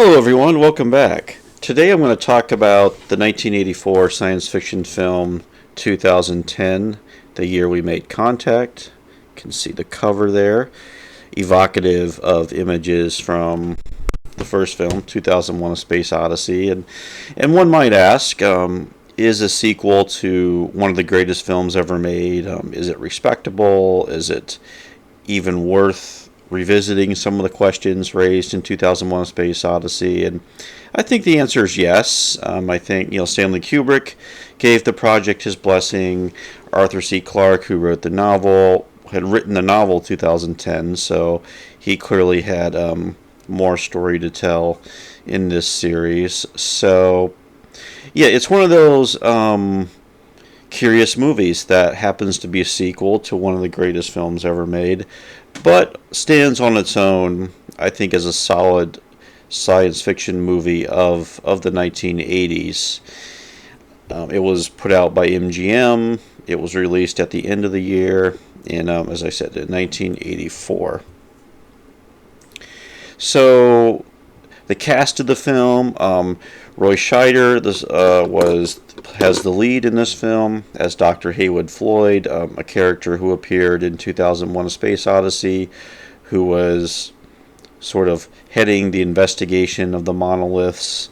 Hello everyone, welcome back. Today I'm going to talk about the 1984 science fiction film 2010, the year we made contact. You can see the cover there, evocative of images from the first film, 2001: A Space Odyssey. And one might ask, is a sequel to one of the greatest films ever made? Is it respectable? Is it even worth revisiting some of the questions raised in 2001: A Space Odyssey? And I think the answer is yes. I think Stanley Kubrick gave the project his blessing. Arthur C. Clarke, who wrote the novel, had written the novel 2010, so he clearly had more story to tell in this series. So yeah, it's one of those curious movies that happens to be a sequel to one of the greatest films ever made, but stands on its own, I think, as a solid science fiction movie of the 1980s. It was put out by MGM. It was released at the end of the year, in, as I said, in 1984. So, the cast of the film, Roy Scheider has the lead in this film as Dr. Haywood Floyd, a character who appeared in 2001: A Space Odyssey, who was sort of heading the investigation of the monoliths.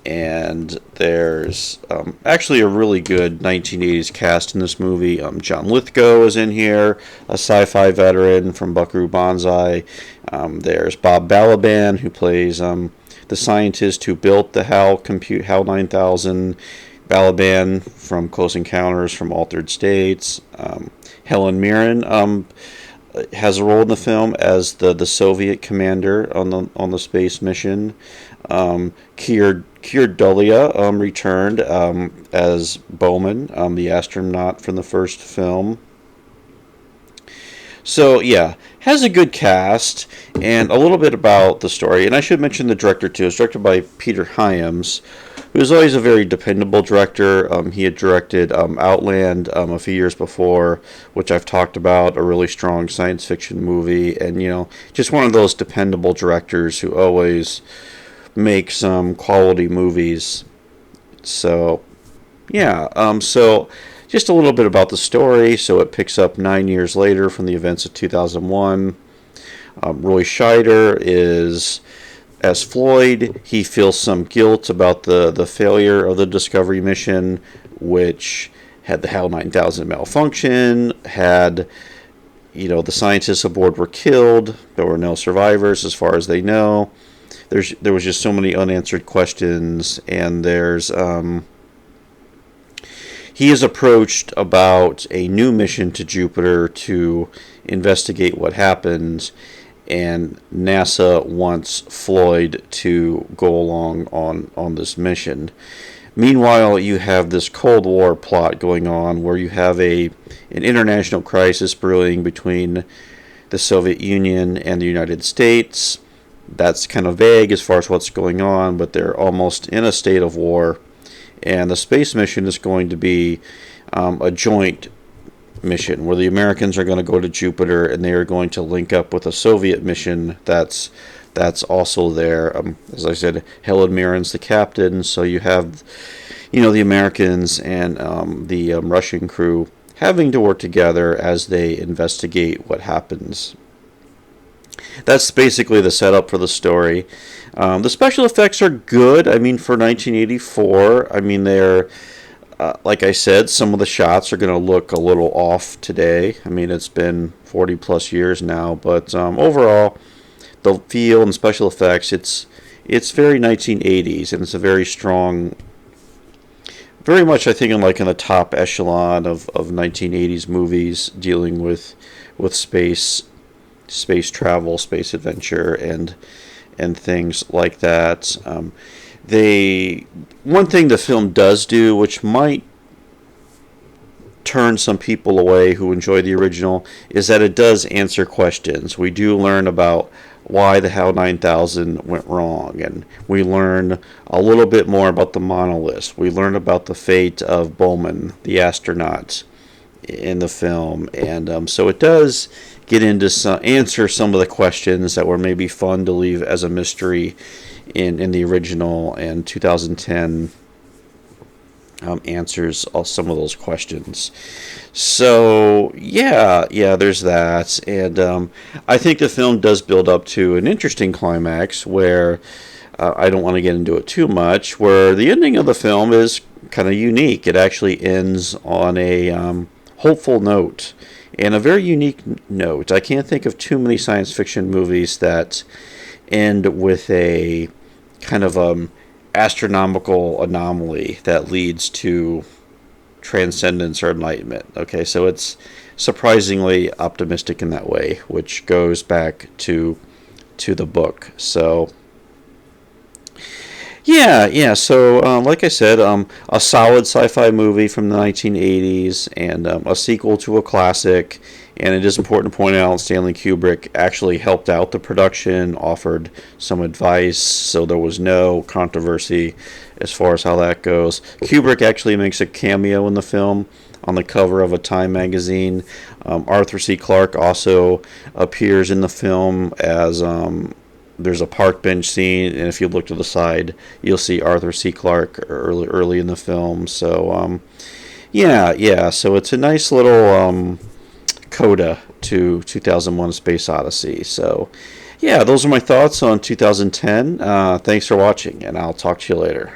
And there's actually a really good 1980s cast in this movie. John Lithgow is in here, a sci-fi veteran from Buckaroo Banzai. There's Bob Balaban, who plays the scientist who built the HAL 9000. Balaban from Close Encounters from Altered States. Helen Mirren has a role in the film as the Soviet commander on the space mission. Keir Dullea returned as Bowman, the astronaut from the first film. So yeah, has a good cast, and a little bit about the story. And I should mention the director too. It's directed by Peter Hyams, who is always a very dependable director. He had directed Outland a few years before, which I've talked about, a really strong science fiction movie, and just one of those dependable directors who always makes quality movies. So yeah, so just a little bit about the story. So it picks up 9 years later from the events of 2001. Roy Scheider is as Floyd. He feels some guilt about the failure of the Discovery mission, which had the HAL 9000 malfunction, had the scientists aboard were killed. There were no survivors as far as they know. There was just so many unanswered questions, and he is approached about a new mission to Jupiter to investigate what happened, and NASA wants Floyd to go along on this mission. Meanwhile, you have this Cold War plot going on where you have an international crisis brewing between the Soviet Union and the United States. That's kind of vague as far as what's going on, but they're almost in a state of war. And the space mission is going to be a joint mission where the Americans are going to go to Jupiter and they are going to link up with a Soviet mission that's also there. As I said, Helen Mirren's the captain, so you have the Americans and the Russian crew having to work together as they investigate what happens. That's basically the setup for the story. The special effects are good. I mean, for 1984, they're, like I said, some of the shots are going to look a little off today. I mean, it's been 40 plus years now, but overall, the feel and special effects, it's very 1980s, and it's a very strong, very much, I think, in the top echelon of 1980s movies dealing with space travel, space adventure, and things like that. One thing the film does do, which might turn some people away who enjoy the original, is that it does answer questions. We do learn about why the HAL 9000 went wrong, and we learn a little bit more about the monoliths. We learn about the fate of Bowman, the astronaut, in the film, and so it does get into answer some of the questions that were maybe fun to leave as a mystery in the original, and 2010 answers all some of those questions. So yeah, there's that, and I think the film does build up to an interesting climax where I don't want to get into it too much. Where the ending of the film is kind of unique. It actually ends on a hopeful note, and a very unique note. I can't think of too many science fiction movies that end with a kind of astronomical anomaly that leads to transcendence or enlightenment. Okay, so it's surprisingly optimistic in that way, which goes back to the book. So yeah. So like I said, a solid sci-fi movie from the 1980s, and a sequel to a classic. And it is important to point out Stanley Kubrick actually helped out the production, offered some advice, so there was no controversy as far as how that goes. Kubrick actually makes a cameo in the film on the cover of a Time magazine. Arthur C. Clarke also appears in the film as there's a park bench scene, and if you look to the side, you'll see Arthur C. Clarke early in the film. So yeah. So it's a nice little coda to 2001: Space Odyssey. So yeah, those are my thoughts on 2010. Thanks for watching, and I'll talk to you later.